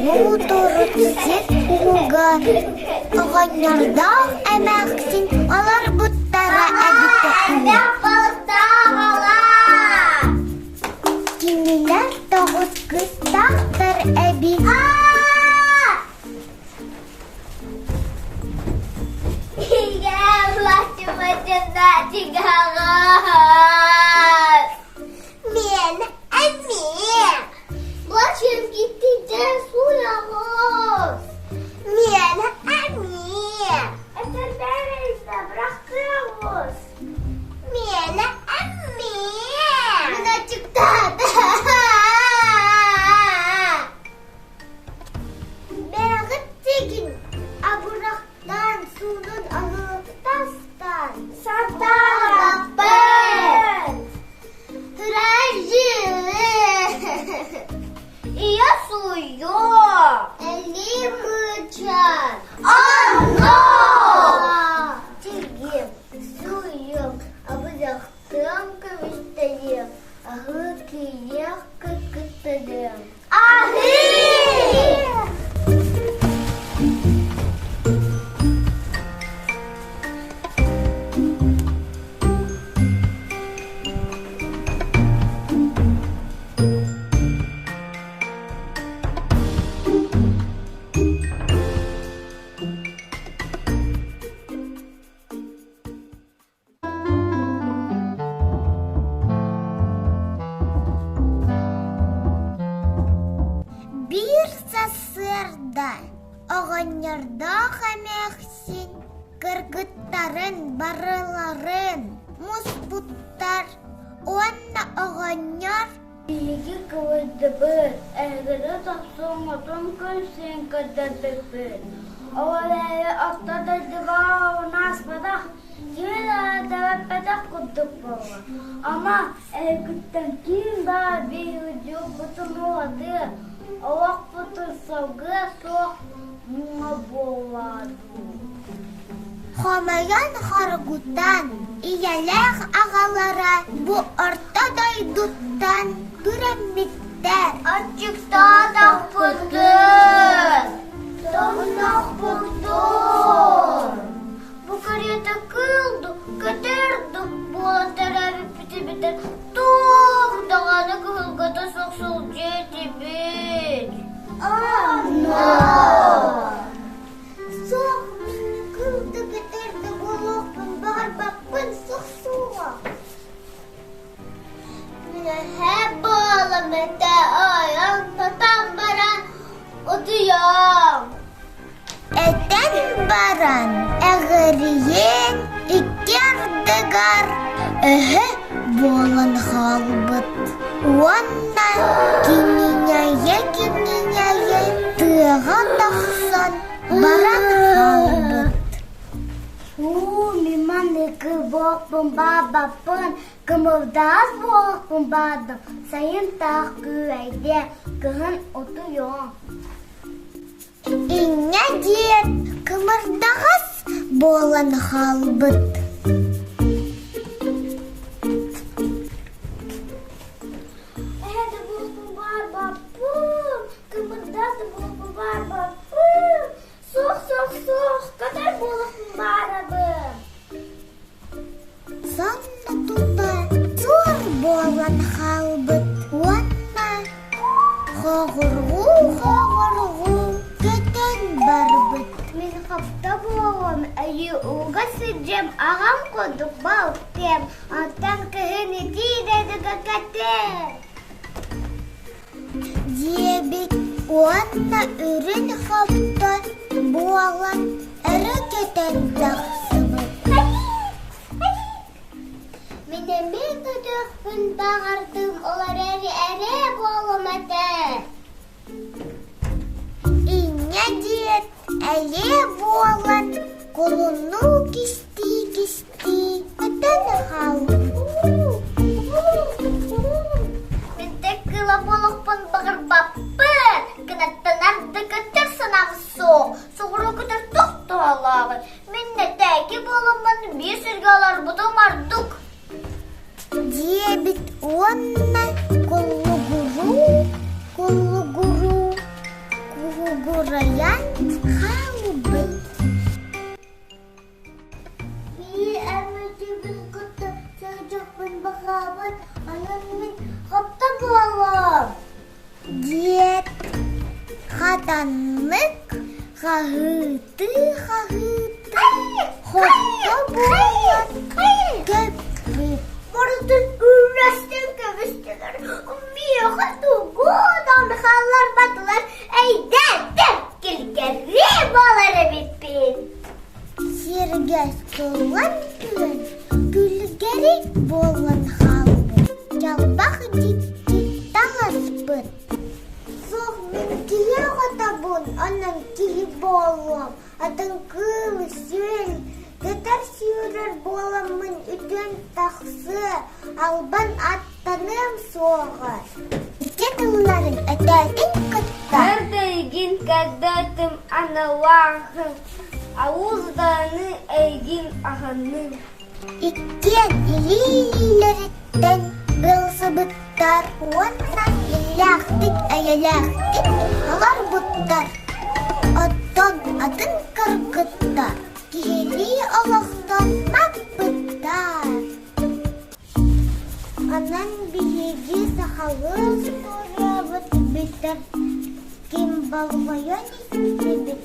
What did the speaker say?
Олору турутсыз угар. Оғаннардан әмәксин, алар бұттара әбіті Кинилер тоғыз кыз тақтыр әбі. Мен әме. Бұлашым кетті де суяғыз. Мен әме. Әтірбәрізді бұрақтығыз. Мен әме. Мұна çıktады. Бәріғіт деген абырақтан суның алып тастан. Сатарапын. Тырajı. Я сую. Элим мычар. Анно. Тигим, суюм, абырақтым көвістейім. Ағы киек күкіттедім. Ағы! Bir sasırda oğanyarda xameksin, kırgıtların barıların, musputtar, onna oğanyar. Bilgi kıvırdı bir, eğri tapsın otun köysen kıdırdı bir. Oğulları atladı dıva nasmadak, kimler de pedak kudduk baba. Ama erkütten kim daha bir ucu bütün oladı. Oğak bütün savgı soğuk muğa boladı. Xomayan hargutan, iyalar ağalara bu ortaday duttan gürenmekter. Açıkta da fındır, donnak buldur. Bu kariyata kıldı, kaderdi, bu tarafı piti biter. Tuğ, dağını kılgıda soksul jeti bit. Anna! Sok minni kıldı bitirdi golokpun, barbakpun sok-soğa. Mine hep bağlamete ayağım, tatam baran oduyam. Eten baran, eğriyen, ikerdigar. Болын халбыт. Уанна кининяе, тыға тақсан, баран халбыт. Мимандыкі боқпын бабапын, кымылдаз боқпын бадым. Сайын тақ күәйде, кығын отуйон. Иңе дед, кымырдағыз болын халбыт. Сонна туба зор болын халбыт. Уанна хоғырғу, кетен барбыт. Мен қапта болым, әйі уға сыджем, ағам қодық бал тем, аттан кіғыны тейдеді қақатем. Дебет уанна үрін қапта болын әрі кетен тақсыбыт. Менен мен көтөкпүн багардым, олар әре болым әте. Иңе дед, әле болын, қолыну кисти, көтен халбыт. Мен тек кыла болықпын бағыр баппын, кінаттанарды көтер сынағы соқ, соғыры көтер тоқты алағы. Мен не тәкі болымын, бір сірге алар бұдым ардық. Дебет уанна коллугуру, Халбы. Bir emecimin kıtı çocuk ben bakaban anamın kapta bulalım. Дед хатанлык хагыты хотто болот көппү. Buradan uğraştım kömüştüler. Bir hatu godan hallar batılar. Ey derdim gilgeri baları bitpin. Сергес кылган күн күлгәри болгон халбы. Жалбак дикти тагыспыт. Сох мен киле катабын, анан кили болом. Атын кылы сөл. Гетер сүйрер боламын үтен тақсы. Албан аттаным соғыр. Кетуларын өтәтін кытта. Эрдегин кадатым аналахым. Ауызданы эйгин аханым. Иккен илилереттен былсыбыттар. Онсан иляхтик әйеляхтик алар буттар. Оттон атын кыргыттар. Кихели олохтон маппыттар. Анан биһиги сахалы спорабыт битер. Ким балгайон исми бит.